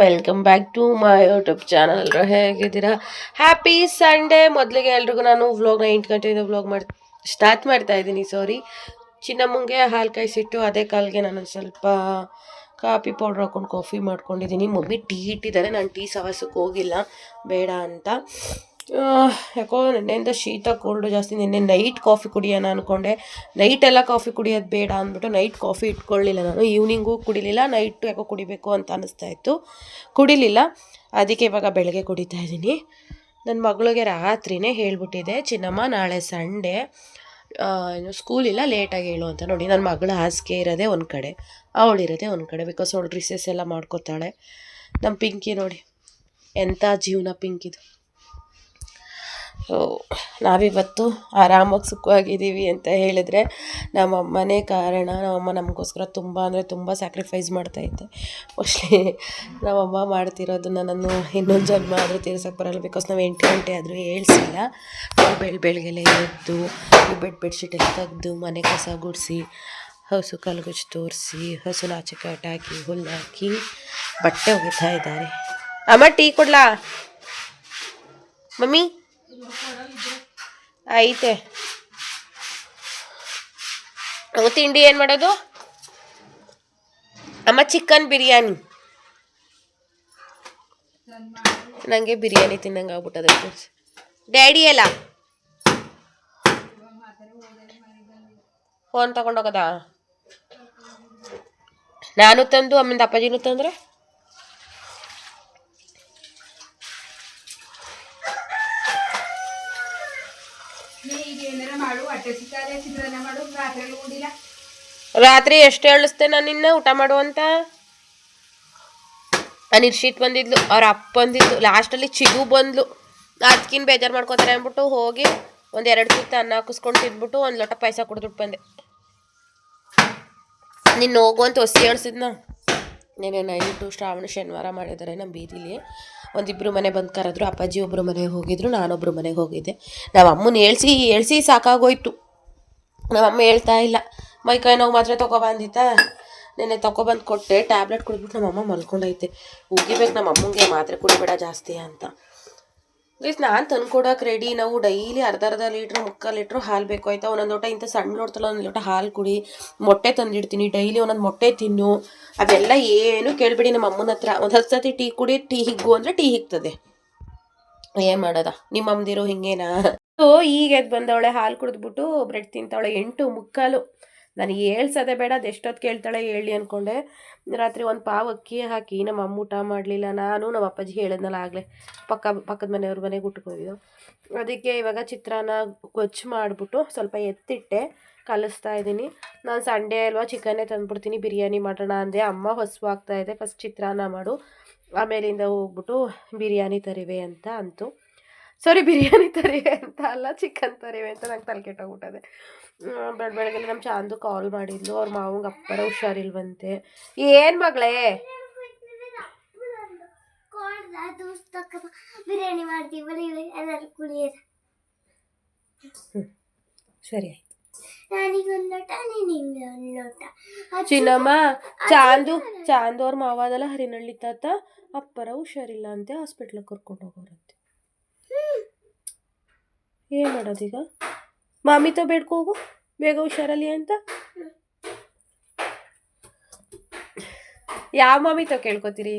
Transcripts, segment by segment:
Welcome back to my YouTube channel. ಎಲ್ಲರೂ ಹೇಗಿದ್ದೀರಾ? Happy Sunday. ಮೊದಲಿಗೆ ಎಲ್ರಿಗೂ ನಾನು ವ್ಲಾಗ್ನ 8 ಗಂಟೆಯಿಂದ ಸ್ಟಾರ್ಟ್ ಮಾಡ್ತಾ ಇದ್ದೀನಿ. ಚಿನ್ನಮ್ಮಂಗೆ ಹಾಲು ಕಾಯಿಸಿಟ್ಟು ಅದೇ ಕಾಲಿಗೆ ನಾನು ಸ್ವಲ್ಪ ಕಾಫಿ ಪೌಡ್ರ್ ಹಾಕ್ಕೊಂಡು ಕಾಫಿ ಮಾಡ್ಕೊಂಡಿದ್ದೀನಿ. ಮಮ್ಮಿ ಟೀ ಇಟ್ಟಿದ್ದಾರೆ, ನಾನು ಟೀ ಸವಾಸಕ್ಕೆ ಹೋಗಿಲ್ಲ ಬೇಡ ಅಂತ. ಯಾಕೋ ನಿನ್ನೆಯಿಂದ ಶೀತ ಕೋಲ್ಡು ಜಾಸ್ತಿ. ನಿನ್ನೆ ನೈಟ್ ಕಾಫಿ ಕುಡಿಯೋಣ ಅಂದ್ಕೊಂಡೆ, ನೈಟೆಲ್ಲ ಕಾಫಿ ಕುಡಿಯೋದು ಬೇಡ ಅಂದ್ಬಿಟ್ಟು ನೈಟ್ ಕಾಫಿ ಇಟ್ಕೊಳ್ಳಿಲ್ಲ ನಾನು. ಈವ್ನಿಂಗು ಕುಡಿಲಿಲ್ಲ, ನೈಟು ಯಾಕೋ ಕುಡಿಬೇಕು ಅಂತ ಅನ್ನಿಸ್ತಾ ಇತ್ತು, ಕುಡಿಲಿಲ್ಲ. ಅದಕ್ಕೆ ಇವಾಗ ಬೆಳಗ್ಗೆ ಕುಡಿತಾ ಇದ್ದೀನಿ. ನನ್ನ ಮಗಳಿಗೆ ರಾತ್ರಿನೇ ಹೇಳ್ಬಿಟ್ಟಿದೆ, ಚಿನ್ನಮ್ಮ ನಾಳೆ ಸಂಡೇ ಸ್ಕೂಲಿಲ್ಲ, ಲೇಟಾಗಿ ಹೇಳು ಅಂತ. ನೋಡಿ, ನನ್ನ ಮಗಳ ಹಾಸಿಗೆ ಇರೋದೇ ಒಂದು ಕಡೆ, ಅವಳಿರೋದೇ ಒಂದು ಕಡೆ, ಬಿಕಾಸ್ ಅವಳು ರಿಸೆಸ್ ಎಲ್ಲ ಮಾಡ್ಕೋತಾಳೆ. ನಮ್ಮ ಪಿಂಕಿ ನೋಡಿ ಎಂಥ ಜೀವನ ಪಿಂಕಿದು. ಸೊ ನಾವಿವತ್ತು ಆರಾಮಾಗಿ ಸುಖವಾಗಿದ್ದೀವಿ ಅಂತ ಹೇಳಿದ್ರೆ ನಮ್ಮಮ್ಮನೇ ಕಾರಣ. ನಮ್ಮಮ್ಮ ನಮಗೋಸ್ಕರ ತುಂಬ ಅಂದರೆ ತುಂಬ ಸ್ಯಾಕ್ರಿಫೈಸ್ ಮಾಡ್ತಾಯಿದ್ದೆ. ಮೋಸ್ಟ್ಲಿ ನಮ್ಮಮ್ಮ ಮಾಡ್ತಿರೋದನ್ನು ನಾನು ಇನ್ನೊಂದು ಜನ್ಮ ಆದರೂ ತೀರ್ಸೋಕ್ಕೆ ಬರೋಲ್ಲ, ಬಿಕಾಸ್ ನಾವು 8 ಗಂಟೆ ಆದರೂ ಹೇಳ್ಸಿಲ್ಲ. ಬೆಳಗ್ಗೆಲೆ ಎದ್ದು ಬೆಡ್ಶೀಟ್ ಎಲ್ಲ ತೆಗೆದು ಮನೆ ಕಸ ಗುಡಿಸಿ ಹಸು ಕಲ್ಗುಚ್ಚು ತೋರಿಸಿ ಹಸುನ ಆಚೆ ಕಟ್ಟಾಕಿ ಹುಲ್ಲು ಹಾಕಿ ಬಟ್ಟೆ ಒಗಿತಾ ಇದ್ದಾರೆ. ಅಮ್ಮ ಟೀ ಕೊಡ್ಲಾ ಮಮ್ಮಿ? ಐತೆ. ತಿಂಡಿ ಏನು ಮಾಡೋದು ಅಮ್ಮ? ಚಿಕನ್ ಬಿರಿಯಾನಿ. ನನಗೆ ಬಿರಿಯಾನಿ ತಿನ್ನಂಗೆ ಆಗ್ಬಿಟ್ಟದೆ. ಡ್ಯಾಡಿ ಎಲ್ಲ ಫೋನ್ ತಗೊಂಡೋಗದ? ನಾನು ತಂದು ಆಮೇಲೆ ಅಪ್ಪಾಜಿನೂ ತಂದ್ರೆ ರಾತ್ರಿ ಎಷ್ಟು ಹೇಳಿಸ್ತೆ ನಾನು ನಿನ್ನ ಊಟ ಮಾಡು ಅಂತ. ನಿರ್ಶೀತ್ ಬಂದಿದ್ಲು, ಅವ್ರ ಅಪ್ಪ ಬಂದಿದ್ಲು, ಲಾಸ್ಟಲ್ಲಿ ಚಿಗು ಬಂದ್ಲು. ಅದಕ್ಕಿಂತ ಬೇಜಾರು ಮಾಡ್ಕೋತಾರೆ ಅಂದ್ಬಿಟ್ಟು ಹೋಗಿ ಒಂದು 2 ತುತ್ತು ಅನ್ನ ಹಾಕಿಸ್ಕೊಂಡು ತಿಂದ್ಬಿಟ್ಟು 1 ಲೋಟ ಪಾಯಸ ಕುಡಿದ್ಬಿಟ್ಟು ಬಂದೆ. ನಿನ್ನ ಹೋಗು ಅಂತ ಹೊಸಿ ಹೇಳ್ಸಿದ್ನ. ನೆನೆ ನೈಟು ಶ್ರಾವಣ ಶನಿವಾರ ಮಾಡಿದ್ದಾರೆ ನಮ್ಮ ಬೀದಿಲಿ. ಒಂದಿಬ್ಬರು ಮನೆ ಬಂದು ಕರೆದ್ರು. ಅಪ್ಪಾಜಿ ಒಬ್ಬರು ಮನೆಗೆ ಹೋಗಿದ್ರು, ನಾನೊಬ್ಬರು ಮನೆಗೆ ಹೋಗಿದ್ದೆ. ನಮ್ಮ ಅಮ್ಮನ ಹೇಳ್ಸಿ ಸಾಕಾಗೋಯ್ತು. ನಮ್ಮಮ್ಮ ಹೇಳ್ತಾ ಇಲ್ಲ. ಮೈಕೈ ನೋವು ಮಾತ್ರೆ ತೊಗೊಬಂದಿತ್ತಾ, ನೆನ್ನೆ ತೊಗೊಬಂದು ಕೊಟ್ಟೆ. ಟ್ಯಾಬ್ಲೆಟ್ ಕುಡಿದ್ಬಿಟ್ಟು ನಮ್ಮಮ್ಮ ಮಲ್ಕೊಂಡೈತೆ. ಉಗಿಬೇಕು ನಮ್ಮ ಅಮ್ಮಂಗೆ ಮಾತ್ರೆ ಕುಡಿಬೇಡ ಜಾಸ್ತಿ ಅಂತ. ಗೈಸ್, ನಾನು ತಂದು ಕೊಡೋಕೆ ರೆಡಿ. ನಾವು ಡೈಲಿ ಅರ್ಧ ಲೀಟ್ರು 3/4 ಲೀಟ್ರು ಹಾಲು ಬೇಕು ಆಯಿತಾ. ಒಂದೊಂದು ಲೋಟ ಇಂಥ ಸಣ್ಣ ಲೋಟಲ್ಲ 1 ಲೋಟ ಹಾಲು ಕುಡಿ. ಮೊಟ್ಟೆ ತಂದಿಡ್ತೀನಿ, ಡೈಲಿ ಒಂದೊಂದು ಮೊಟ್ಟೆ ತಿನ್ನು. ಅದೆಲ್ಲ ಏನು ಕೇಳಬೇಡಿ ನಮ್ಮ ಅಮ್ಮನ ಹತ್ರ. ಒಂದು 10 ಸತಿ ಟೀ ಕುಡಿ, ಟೀ ಹಿಗ್ಗು ಅಂದರೆ ಟೀ ಹಿಗ್ತದೆ. ಏನು ಮಾಡೋದ, ನಿಮ್ಮ ಅಮ್ಮದಿರೋ ಹಿಂಗೇನಾ? ಈಗ ಎದ್ದು ಬಂದವಳೆ, ಹಾಲು ಕುಡಿದ್ಬಿಟ್ಟು ಬ್ರೆಡ್ ತಿಂತಾವಳೆ. 8:45. ನಾನು ಹೇಳ್ಸೋದೆ ಬೇಡ, ಅದೆಷ್ಟೊತ್ತು ಕೇಳ್ತಾಳೆ ಹೇಳಿ ಅಂದ್ಕೊಂಡೆ. ರಾತ್ರಿ ಒಂದು ಪಾವು ಅಕ್ಕಿ ಹಾಕಿ ನಮ್ಮ ಅಮ್ಮ ಊಟ ಮಾಡಲಿಲ್ಲ. ನಾನು ನಮ್ಮ ಅಪ್ಪಾಜಿ ಹೇಳಿದ್ನಲ್ಲ ಆಗಲೇ, ಪಕ್ಕದ ಮನೆಯವ್ರ ಮನೆಗೆ ಊಟಕ್ಕೆ ಹೋಗಿದ್ದು. ಅದಕ್ಕೆ ಇವಾಗ ಚಿತ್ರಾನ್ನ ಗೊಜ್ಜು ಮಾಡಿಬಿಟ್ಟು ಸ್ವಲ್ಪ ಎತ್ತಿಟ್ಟೆ, ಕಲಿಸ್ತಾ ಇದ್ದೀನಿ. ನಾನು ಸಂಡೇ ಅಲ್ವಾ ಚಿಕನ್ನೇ ತಂದುಬಿಡ್ತೀನಿ, ಬಿರಿಯಾನಿ ಮಾಡೋಣ ಅಂದೆ. ಅಮ್ಮ ಹಸುವಾಗ್ತಾ ಇದೆ, ಫಸ್ಟ್ ಚಿತ್ರಾನ್ನ ಮಾಡು, ಆಮೇಲಿಂದ ಹೋಗ್ಬಿಟ್ಟು ಬಿರಿಯಾನಿ ತರಿವೆ ಅಂತ ಅಂತು. ಸಾರಿ, ಬಿರಿಯಾನಿ ತರಿವೆ ಅಂತ ಅಲ್ಲ, ಚಿಕನ್ ತರಿವೆ ಅಂತ ನಂಗೆ ತಲೆ ಕೆಟ್ಟೋಗ್ಬಿಟ್ಟದೆ. ಬೆಳಗ್ಗೆ ನಮ್ಮ ಚಾಂದು ಕಾಲ್ ಮಾಡಿದ್ಲು, ಅವ್ರ ಮಾವಂಗೆ ಅಪ್ಪರ ಹುಷಾರಿಲ್ವಂತೆ. ಏನು ಮಗಳೇ? ಬಿರಿಯಾನಿ ಮಾಡ್ತೀವಿ, ಸರಿ ಆಯ್ತು. ಚಿನ್ನಮ್ಮ, ಚಾಂದು ಅವ್ರ ಮಾವಾದಲ್ಲ ಹರಿನಳ್ಳಿ ತಾತ, ಅಪ್ಪರ ಹುಷಾರಿಲ್ಲ ಅಂತೆ, ಹಾಸ್ಪಿಟ್ಲಿಗೆ ಕರ್ಕೊಂಡು ಹೋಗೋರಂತೆ. ಏನು ಮಾಡೋದೀಗ? ಮಾಮಿತ ಬೇಡ್ಕೋಗು ಬೇಗ ಹುಷಾರಲ್ಲಿ ಅಂತ. ಯಾವ ಮಾಮಿತ ಕೇಳ್ಕೊತೀರಿ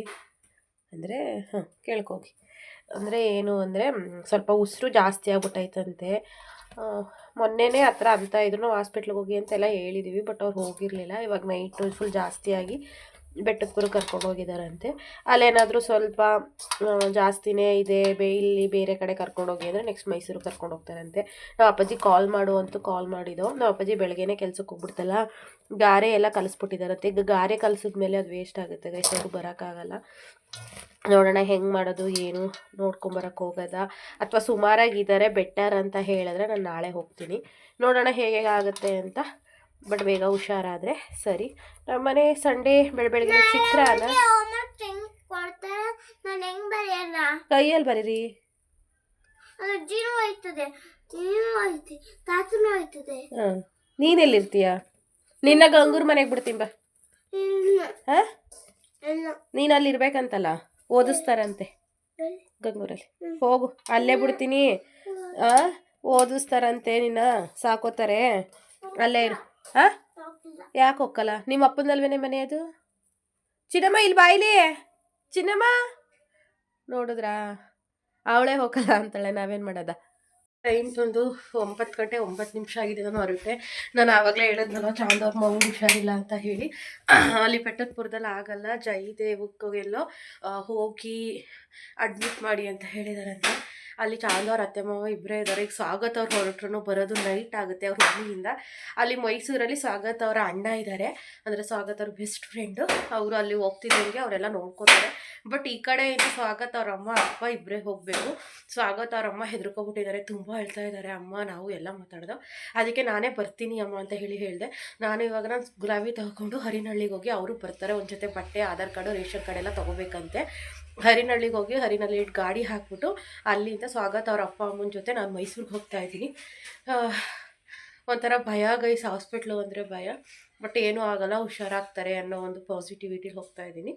ಅಂದರೆ? ಕೇಳ್ಕೋಗಿ. ಅಂದರೆ ಏನು ಅಂದರೆ ಸ್ವಲ್ಪ ಉಸಿರು ಜಾಸ್ತಿ ಆಗ್ಬಿಟ್ಟೈತಂತೆ. ಮೊನ್ನೆನೇ ಹತ್ರ ಅಂತ ಇದ್ರು, ನಾವು ಹಾಸ್ಪಿಟ್ಲಿಗೆ ಹೋಗಿ ಅಂತೆಲ್ಲ ಹೇಳಿದ್ದೀವಿ, ಬಟ್ ಅವ್ರು ಹೋಗಿರಲಿಲ್ಲ. ಇವಾಗ ನೈಟು ಫುಲ್ ಜಾಸ್ತಿಯಾಗಿ ಬೆಟ್ಟದಪುರ ಕರ್ಕೊಂಡು ಹೋಗಿದ್ದಾರಂತೆ. ಅಲ್ಲೇನಾದರೂ ಸ್ವಲ್ಪ ಜಾಸ್ತಿನೇ ಇದೆ, ಇಲ್ಲಿ ಬೇರೆ ಕಡೆ ಕರ್ಕೊಂಡೋಗಿ ಅಂದರೆ ನೆಕ್ಸ್ಟ್ ಮೈಸೂರಿಗೆ ಕರ್ಕೊಂಡು ಹೋಗ್ತಾರಂತೆ. ನಾವು ಅಪ್ಪಾಜಿ ಕಾಲ್ ಮಾಡು ಅಂತೂ ಕಾಲ್ ಮಾಡಿದ್ದೋ. ನಾವು ಅಪ್ಪಾಜಿ ಬೆಳಗ್ಗೆನೇ ಕೆಲ್ಸಕ್ಕೆ ಹೋಗ್ಬಿಡ್ತಲ್ಲ, ಗಾರೆ ಎಲ್ಲ ಕಲಿಸ್ಬಿಟ್ಟಿದ್ದಾರಂತೆ. ಈಗ ಗಾರೆ ಕಲಿಸಿದ್ಮೇಲೆ ಅದು ವೇಸ್ಟ್ ಆಗುತ್ತೆ ಗೈಸ್, ಅದು ಬರೋಕ್ಕಾಗಲ್ಲ. ನೋಡೋಣ ಹೆಂಗೆ ಮಾಡೋದು ಏನು ನೋಡ್ಕೊಂಬರಕ್ಕೆ ಹೋಗೋದಾ, ಅಥವಾ ಸುಮಾರಾಗಿದ್ದಾರೆ ಬೆಟರ್ ಅಂತ ಹೇಳಿದ್ರೆ ನಾನು ನಾಳೆ ಹೋಗ್ತೀನಿ. ನೋಡೋಣ ಹೇಗೆ ಆಗುತ್ತೆ ಅಂತ. ಬಟ್ ಬೇಗ ಹುಷಾರಾದರೆ ಸರಿ. ನಮ್ಮನೆ ಸಂಡೇ ಬೆಳಗ್ಗೆ ಚಿತ್ರಾನ್ನ. ಕೈಯಲ್ಲಿ ಬರೀರಿ. ನೀನೆಲ್ಲಿರ್ತೀಯ? ನಿನ್ನ ಗಂಗೂರ್ ಮನೆಗೆ ಬಿಡ್ತೀನಿ ಬಾ. ನೀನು ಅಲ್ಲಿ ಇರ್ಬೇಕಂತಲ್ಲ, ಓದಿಸ್ತಾರಂತೆ ಗಂಗೂರಲ್ಲಿ. ಹೋಗು, ಅಲ್ಲೇ ಬಿಡ್ತೀನಿ. ಓದಿಸ್ತಾರಂತೆ, ನಿನ್ನ ಸಾಕೋತಾರೆ, ಅಲ್ಲೇ ಇರು. ಯಾಕೆ ಹೋಗಲ್ಲ? ನಿಮ್ಮ ಅಪ್ಪನಲ್ವೇನೆ ಮನೆ ಅದು? ಚಿನ್ನಮ್ಮ ಇಲ್ಲಿ ಬಾಯಿಲಿ, ಚಿನ್ನಮ್ಮ ನೋಡಿದ್ರಾ, ಅವಳೇ ಹೋಗಲ್ಲ ಅಂತಾಳೆ, ನಾವೇನು ಮಾಡೋದ? ಟೈಮ್ ಬಂದು 9 ಗಂಟೆ 9 ನಿಮಿಷ ಆಗಿದೆ. ನಾನು ಹೊರಟೆ. ನಾನು ಆವಾಗಲೇ ಹೇಳಿದ್ನಲ್ಲ ಚಾಂದವ್ರ ಮಗು ಹುಷಾರಿಲ್ಲ ಅಂತ ಹೇಳಿ. ಅಲ್ಲಿ ಬೆಟ್ಟದಪುರದಲ್ಲಿ ಆಗಲ್ಲ, ಜಯದೇವಕ್ಕೆಲ್ಲೋ ಹೋಗಿ ಅಡ್ಮಿಟ್ ಮಾಡಿ ಅಂತ ಹೇಳಿದಾರಂತೆ. ಅಲ್ಲಿ ಚಾಂದವ್ರ ಅತ್ತೆ ಮಾವ ಇಬ್ಬರೇ ಇದ್ದಾರೆ. ಈಗ ಸ್ವಾಗತ್ ಅವ್ರು ಹೊರಟ್ರು ಬರೋದು ನೈಟ್ ಆಗುತ್ತೆ ಅವ್ರ ಮನೆಯಿಂದ. ಅಲ್ಲಿ ಮೈಸೂರಲ್ಲಿ ಸ್ವಾಗತ್ ಅವರ ಅಣ್ಣ ಇದ್ದಾರೆ, ಅಂದರೆ ಸ್ವಾಗತ್ ಅವ್ರ ಬೆಸ್ಟ್ ಫ್ರೆಂಡು. ಅವರು ಅಲ್ಲಿ ಹೋಗ್ತಿದ್ದಂಗೆ ಅವರೆಲ್ಲ ನೋಡ್ಕೋತಾರೆ. ಬಟ್ ಈ ಕಡೆಯಿಂದ ಸ್ವಾಗತ್ ಅವ್ರ ಅಮ್ಮ ಅಪ್ಪ ಇಬ್ಬರೇ ಹೋಗಬೇಕು. ಸ್ವಾಗತ್ ಅವ್ರ ಅಮ್ಮ ಹೆದರ್ಕೊಬಿಟ್ಟಿದ್ದಾರೆ, ತುಂಬ ಹೇಳ್ತಾ ಇದ್ದಾರೆ. ಅಮ್ಮ ನಾವು ಎಲ್ಲ ಮಾತಾಡ್ದೋ, ಅದಕ್ಕೆ ನಾನೇ ಬರ್ತೀನಿ ಅಮ್ಮ ಅಂತ ಹೇಳಿದೆ. ನಾನು ಇವಾಗ ಗುಲಾಬಿ ತಗೊಂಡು ಹರಿನಹಳ್ಳಿಗೆ ಹೋಗಿ, ಅವರು ಬರ್ತಾರೆ. ಒಂದು ಜೊತೆ ಬಟ್ಟೆ, ಆಧಾರ್ ಕಾರ್ಡು, ರೇಷನ್ ಕಾರ್ಡ್ ಎಲ್ಲ ತೊಗೋಬೇಕಂತೆ. ಹರಿನಹಳ್ಳಿಗೆ ಹೋಗಿ ಹರಿನಹಳ್ಳಿ ಗಾಡಿ ಹಾಕ್ಬಿಟ್ಟು ಅಲ್ಲಿಂದ ಸ್ವಾಗತ್ ಅವ್ರ ಅಪ್ಪ ಅಮ್ಮನ ಜೊತೆ ನಾನು ಮೈಸೂರಿಗೆ ಹೋಗ್ತಾ ಇದ್ದೀನಿ. ಒಂಥರ ಭಯ ಗೈಸ್, ಹಾಸ್ಪಿಟ್ಲು ಅಂದರೆ ಭಯ. ಬಟ್ ಏನೂ ಆಗಲ್ಲ, ಹುಷಾರಾಗ್ತಾರೆ ಅನ್ನೋ ಒಂದು ಪಾಸಿಟಿವಿಟಿ ಹೋಗ್ತಾ ಇದ್ದೀನಿ.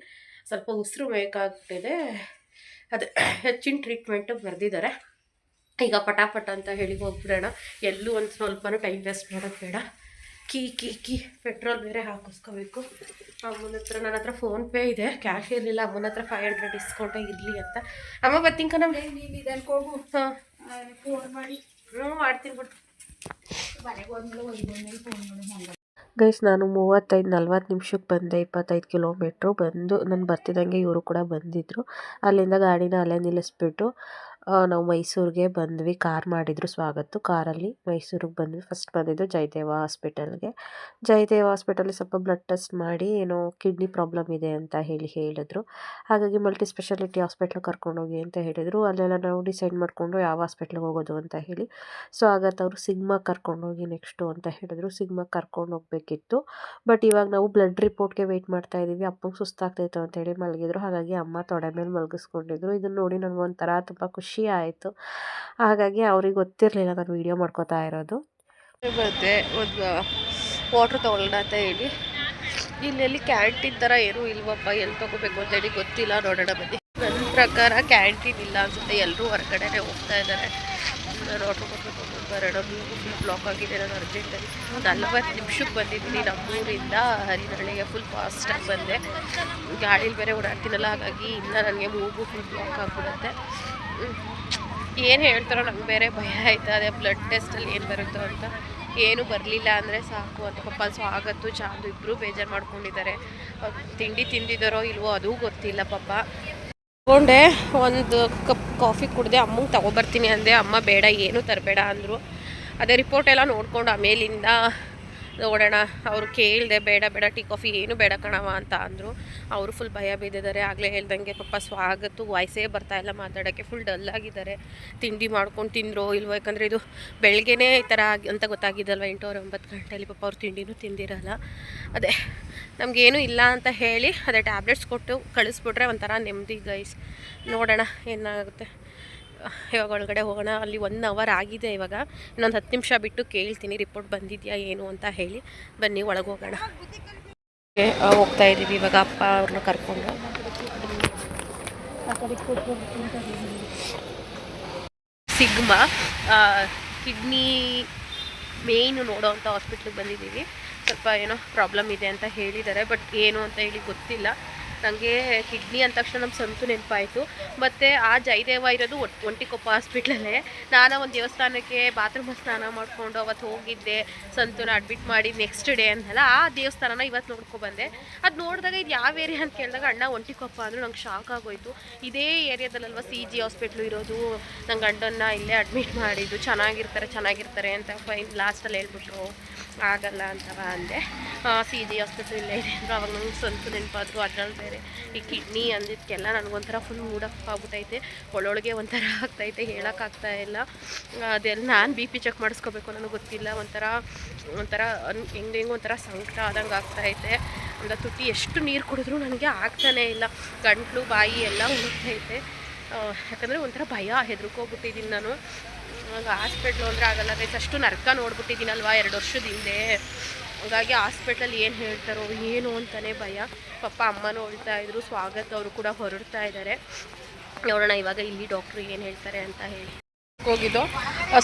ಸ್ವಲ್ಪ ಉಸಿರು ಬೇಕಾಗ್ತಿದೆ, ಅದು ಹೆಚ್ಚಿನ ಟ್ರೀಟ್ಮೆಂಟು ಬರೆದಿದ್ದಾರೆ. ಈಗ ಪಟಾಪಟ ಅಂತ ಹೇಳಿ ಹೋಗ್ಬಿಡೋಣ. ಎಲ್ಲೂ ಒಂದು ಸ್ವಲ್ಪನೂ ಟೈಮ್ ವೇಸ್ಟ್ ಮಾಡೋದು ಬೇಡ. ಕೀ ಪೆಟ್ರೋಲ್ ಬೇರೆ ಹಾಕಿಸ್ಕೋಬೇಕು. ಅಮ್ಮನ ಹತ್ರ, ನನ್ನ ಹತ್ರ ಫೋನ್ಪೇ ಇದೆ, ಕ್ಯಾಶ್ ಇರಲಿಲ್ಲ. ಅಮ್ಮನ ಹತ್ರ 500 ಡಿಸ್ಕೌಂಟೇ ಇರಲಿ ಅಂತ. ಅಮ್ಮ ಬರ್ತೀನಿ ಕಣ, ನೀನು ಇದನ್ನು ಹೋಗು. ಫೋನ್ ಮಾಡಿ ಮಾಡ್ತೀನಿ ಬಿಟ್ಟು ಗೈಸ್. ನಾನು 35-40 ನಿಮಿಷಕ್ಕೆ ಬಂದೆ. 25 ಕಿಲೋಮೀಟ್ರು ಬಂದು ನಾನು ಬರ್ತಿದ್ದಂಗೆ ಇವರು ಕೂಡ ಬಂದಿದ್ದರು. ಅಲ್ಲಿಂದ ಗಾಡಿನ ಅಲ್ಲೇ ನಿಲ್ಲಿಸ್ಬಿಟ್ಟು ನಾವು ಮೈಸೂರಿಗೆ ಬಂದ್ವಿ. ಕಾರ್ ಮಾಡಿದರು ಸ್ವಾಗತ್ತು. ಕಾರಲ್ಲಿ ಮೈಸೂರಿಗೆ ಬಂದ್ವಿ. ಫಸ್ಟ್ ಬಂದಿದ್ದು ಜಯದೇವ ಹಾಸ್ಪಿಟಲ್ಗೆ. ಜಯದೇವ ಹಾಸ್ಪಿಟಲ್ಲಿ ಸ್ವಲ್ಪ ಬ್ಲಡ್ ಟೆಸ್ಟ್ ಮಾಡಿ ಏನೋ ಕಿಡ್ನಿ ಪ್ರಾಬ್ಲಮ್ ಇದೆ ಅಂತ ಹೇಳಿದ್ರು. ಹಾಗಾಗಿ ಮಲ್ಟಿ ಸ್ಪೆಷಾಲಿಟಿ ಹಾಸ್ಪಿಟ್ಲಿಗೆ ಕರ್ಕೊಂಡೋಗಿ ಅಂತ ಹೇಳಿದರು. ಅಲ್ಲೆಲ್ಲ ನಾವು ಡಿಸೈಡ್ ಮಾಡಿಕೊಂಡು ಯಾವ ಹಾಸ್ಪಿಟ್ಲಿಗೆ ಹೋಗೋದು ಅಂತ ಹೇಳಿ ಸ್ವಾಗತ್ ಅವರು ಸಿಗ್ಮಾಗೆ ಕರ್ಕೊಂಡೋಗಿ ನೆಕ್ಸ್ಟು ಅಂತ ಹೇಳಿದ್ರು. ಸಿಗ್ಮಾಗೆ ಕರ್ಕೊಂಡು ಹೋಗ್ಬೇಕಿತ್ತು. ಬಟ್ ಇವಾಗ ನಾವು ಬ್ಲಡ್ ರಿಪೋರ್ಟ್ಗೆ ವೆಯ್ಟ್ ಮಾಡ್ತಾ ಇದ್ದೀವಿ. ಅಪ್ಪಂಗೆ ಸುಸ್ತಾಗ್ತಾಯಿತ್ತು ಅಂತೇಳಿ ಮಲಗಿದ್ರು. ಹಾಗಾಗಿ ಅಮ್ಮ ತೊಡೆ ಮೇಲೆ ಮಲಗಿಸ್ಕೊಂಡಿದ್ರು. ಇದನ್ನು ನೋಡಿ ನನಗೊಂಥರ ತುಂಬ ಖುಷಿ ಆಯಿತು. ಹಾಗಾಗಿ ಅವ್ರಿಗೆ ಗೊತ್ತಿರಲಿಲ್ಲ ನಾನು ವೀಡಿಯೋ ಮಾಡ್ಕೋತಾ ಇರೋದು. ಬರುತ್ತೆ ಒಂದು ವಾಟ್ರ್ ತೊಗೊಳ್ಳೋಣ ಅಂತ ಹೇಳಿ. ಇಲ್ಲೆಲ್ಲಿ ಕ್ಯಾಂಟೀನ್ ಥರ ಏನೂ ಇಲ್ವಪ್ಪ, ಎಲ್ಲಿ ತೊಗೋಬೇಕು ಅಂತೇಳಿ ಗೊತ್ತಿಲ್ಲ. ನೋಡೋಣ ಬನ್ನಿ. ನನ್ನ ಪ್ರಕಾರ ಕ್ಯಾಂಟೀನ್ ಇಲ್ಲ ಅನ್ಸುತ್ತೆ, ಎಲ್ಲರೂ ಹೊರಗಡೆನೇ ಹೋಗ್ತಾ ಇದ್ದಾರೆ. ನಾನು ಆಟೋ ಮಾಡ್ಕೊಂಡು ಬರೋಣ. ಫುಲ್ ಬ್ಲಾಕ್ ಆಗಿದೆ. ನಾನು ಅರ್ಜೆಂಟಲ್ಲಿ 40 ನಿಮಿಷಕ್ಕೆ ಬಂದಿದ್ದೀನಿ ನಮ್ಮೂರಿಂದ ಹರಿನಹಳ್ಳಿಗೆ. ಫುಲ್ ಫಾಸ್ಟಾಗಿ ಬಂದೆ, ಗಾಡೀಲಿ ಬೇರೆ ಓಡಾಡ್ತೀನಲ್ಲ, ಹಾಗಾಗಿ ಇನ್ನು ನನಗೆ ಮೂಗು ಫುಲ್ ಬ್ಲಾಕ್ ಆಗಿಬಿಡುತ್ತೆ. ಏನು ಹೇಳ್ತಾರೋ ನಂಗೆ ಬೇರೆ ಭಯ ಆಯ್ತಾ ಇದೆ. ಬ್ಲಡ್ ಟೆಸ್ಟಲ್ಲಿ ಏನು ಬರುತ್ತೋ ಅಂತ. ಏನೂ ಬರಲಿಲ್ಲ ಅಂದರೆ ಸಾಕು ಅಂತ ಪಾಪ ಸ್ವಾಗತ್ತು ಚಾಂದು ಇಬ್ಬರು ಬೇಜಾರು ಮಾಡ್ಕೊಂಡಿದ್ದಾರೆ. ತಿಂಡಿ ತಿಂದಿದ್ದಾರೋ ಇಲ್ವೋ ಅದೂ ಗೊತ್ತಿಲ್ಲ ಪಾಪ. ತಗೊಂಡೆ, ಒಂದು ಕಪ್ ಕಾಫಿ ಕುಡಿದೆ. ಅಮ್ಮಂಗೆ ತೊಗೊಬರ್ತೀನಿ ಅಂದೆ. ಅಮ್ಮ ಬೇಡ, ಏನೂ ತರಬೇಡ ಅಂದರು. ಅದೇ ರಿಪೋರ್ಟ್ ಎಲ್ಲ ನೋಡ್ಕೊಂಡು ಆಮೇಲಿಂದ ನೋಡೋಣ. ಅವರು ಕೇಳಿದೆ, ಬೇಡ ಟೀ ಕಾಫಿ ಏನು ಬೇಡ ಕಣವ ಅಂತ ಅಂದರು. ಅವರು ಫುಲ್ ಭಯ ಬಿದ್ದಿದ್ದಾರೆ. ಆಗಲೇ ಹೇಳ್ದಂಗೆ ಪಾಪ ಸ್ವಾಗತ್ತು ವಾಯ್ಸೇ ಬರ್ತಾಯಿಲ್ಲ ಮಾತಾಡೋಕ್ಕೆ, ಫುಲ್ ಡಲ್ಲಾಗಿದ್ದಾರೆ. ತಿಂಡಿ ಮಾಡ್ಕೊಂಡು ತಿಂದರು ಇಲ್ವೋ, ಯಾಕಂದರೆ ಇದು ಬೆಳಗ್ಗೆನೇ ಈ ಥರ ಅಂತ ಗೊತ್ತಾಗಿದ್ದಲ್ವ, 8-9 ಗಂಟೆಯಲ್ಲಿ. ಪಾಪ ಅವ್ರು ತಿಂಡಿನೂ ತಿಂದಿರಲ್ಲ. ಅದೇ ನಮಗೇನು ಇಲ್ಲ ಅಂತ ಹೇಳಿ ಅದೇ ಟ್ಯಾಬ್ಲೆಟ್ಸ್ ಕೊಟ್ಟು ಕಳಿಸ್ಬಿಟ್ರೆ ಒಂಥರ ನೆಮ್ಮದಿ ಗೈಸ್. ನೋಡೋಣ ಏನಾಗುತ್ತೆ. ಇವಾಗ ಒಳಗಡೆ ಹೋಗೋಣ. ಅಲ್ಲಿ 1 ಅವರ್ ಆಗಿದೆ. ಇವಾಗ ಇನ್ನೊಂದು 10 ನಿಮಿಷ ಬಿಟ್ಟು ಕೇಳ್ತೀನಿ ರಿಪೋರ್ಟ್ ಬಂದಿದೆಯಾ ಏನು ಅಂತ ಹೇಳಿ. ಬನ್ನಿ ಒಳಗೆ ಹೋಗೋಣ. ಹೋಗ್ತಾ ಇದ್ದೀವಿ ಇವಾಗ ಅಪ್ಪ ಅವ್ರನ್ನ ಕರ್ಕೊಂಡು. ಸಿಗ್ಮಾ ಕಿಡ್ನಿ ಮೇಯ್ನು ನೋಡೋ ಅಂಥ ಹಾಸ್ಪಿಟ್ಲಿಗೆ ಬಂದಿದ್ದೀವಿ. ಸ್ವಲ್ಪ ಏನೋ ಪ್ರಾಬ್ಲಮ್ ಇದೆ ಅಂತ ಹೇಳಿದ್ದಾರೆ, ಬಟ್ ಏನು ಅಂತ ಹೇಳಿ ಗೊತ್ತಿಲ್ಲ. ನನಗೆ ಕಿಡ್ನಿ ಅಂದ ತಕ್ಷಣ ನಮ್ಮ ಸಂತು ನೆನಪಾಯಿತು. ಮತ್ತು ಆ ಜಯದೇವ ಇರೋದು ಒಂಟಿಕೊಪ್ಪ ಹಾಸ್ಪಿಟ್ಲಲ್ಲೇ. ನಾನು ಒಂದು ದೇವಸ್ಥಾನಕ್ಕೆ ಬಾತ್ರೂಮ್ ಸ್ನಾನ ಮಾಡಿಕೊಂಡು ಅವತ್ತು ಹೋಗಿದ್ದೆ. ಸಂತುನ ಅಡ್ಮಿಟ್ ಮಾಡಿ ನೆಕ್ಸ್ಟ್ ಡೇ ಅಂದಲ್ಲ, ಆ ದೇವಸ್ಥಾನನ ಇವತ್ತು ನೋಡ್ಕೊಬಂದೆ. ಅದು ನೋಡಿದಾಗ ಇದು ಯಾವ ಏರಿಯಾ ಅಂತ ಕೇಳಿದಾಗ ಅಣ್ಣ ಒಂಟಿಕೊಪ್ಪ ಅಂದರು. ನಂಗೆ ಶಾಕ್ ಆಗೋಯ್ತು. ಇದೇ ಏರಿಯಾದಲ್ಲಲ್ವ CG ಹಾಸ್ಪಿಟ್ಲು ಇರೋದು. ನನ್ನ ಗಂಡನ್ನ ಇಲ್ಲೇ ಅಡ್ಮಿಟ್ ಮಾಡಿದ್ದು. ಚೆನ್ನಾಗಿರ್ತಾರೆ ಅಂತ ಲಾಸ್ಟಲ್ಲಿ ಹೇಳ್ಬಿಟ್ರು. ಆಗಲ್ಲ ಅಂತವ ಅಂದೆ. CG ಹಾಸ್ಪಿಟ್ಲ್ ಇಲ್ಲೇ ಇದೆ ಅಂದರು. ಅವಾಗ ನಂಗೆ ಸಂತು ನೆನಪಾದ್ರು. ಅದ್ರಲ್ಲಿ ಬೇರೆ ಈ ಕಿಡ್ನಿ ಅಂದಿದ್ದಕ್ಕೆಲ್ಲ ನನಗೊಂಥರ ಫುಲ್ ಮೂಡಪ್ ಆಗ್ಬಿಟ್ಟೈತೆ. ಒಳೊಳಗೆ ಒಂಥರ ಆಗ್ತೈತೆ, ಹೇಳೋಕ್ಕಾಗ್ತಾ ಇಲ್ಲ. ಅದೆಲ್ಲ ನಾನು BP ಚೆಕ್ ಮಾಡಿಸ್ಕೋಬೇಕು, ನನಗೆ ಗೊತ್ತಿಲ್ಲ. ಒಂಥರ ಹೆಂಗೆ ಒಂಥರ ಸಂಕಟ ಆದಂಗೆ ಆಗ್ತಾಯಿದೆ. ಒಂದು ತುಟಿ ಎಷ್ಟು ನೀರು ಕುಡಿದ್ರೂ ನನಗೆ ಆಗ್ತಾನೇ ಇಲ್ಲ. ಗಂಟ್ಲು ಬಾಯಿ ಎಲ್ಲ ಉಳುಕ್ತೈತೆ. ಯಾಕಂದರೆ ಒಂಥರ ಭಯ, ಹೆದರ್ಕೋಗ್ಬಿಟ್ಟಿದ್ದೀನಿ ನಾನು. ಹಾಸ್ಪಿಟ್ಲು ಅಂದರೆ ಆಗಲ್ಲ ಗೈಸ್. ಅಷ್ಟು ನರ್ಕ ನೋಡ್ಬಿಟ್ಟಿದ್ದೀನಲ್ವ 2 ವರ್ಷದ ಹಿಂದೆ. ಹಾಗಾಗಿ ಹಾಸ್ಪಿಟ್ಲಲ್ಲಿ ಏನು ಹೇಳ್ತಾರೋ ಏನು ಅಂತಲೇ ಭಯ. ಪಾಪ ಅಮ್ಮನೂ ಹೊಳ್ತಾ ಇದ್ರು, ಸ್ವಾಗತ್ ಅವರು ಕೂಡ ಹೊರಡ್ತಾ ಇದ್ದಾರೆ. ನೋಡೋಣ ಇವಾಗ ಇಲ್ಲಿ ಡಾಕ್ಟ್ರು ಏನು ಹೇಳ್ತಾರೆ ಅಂತ ಹೇಳಿ ಹೋಗಿದ್ದು.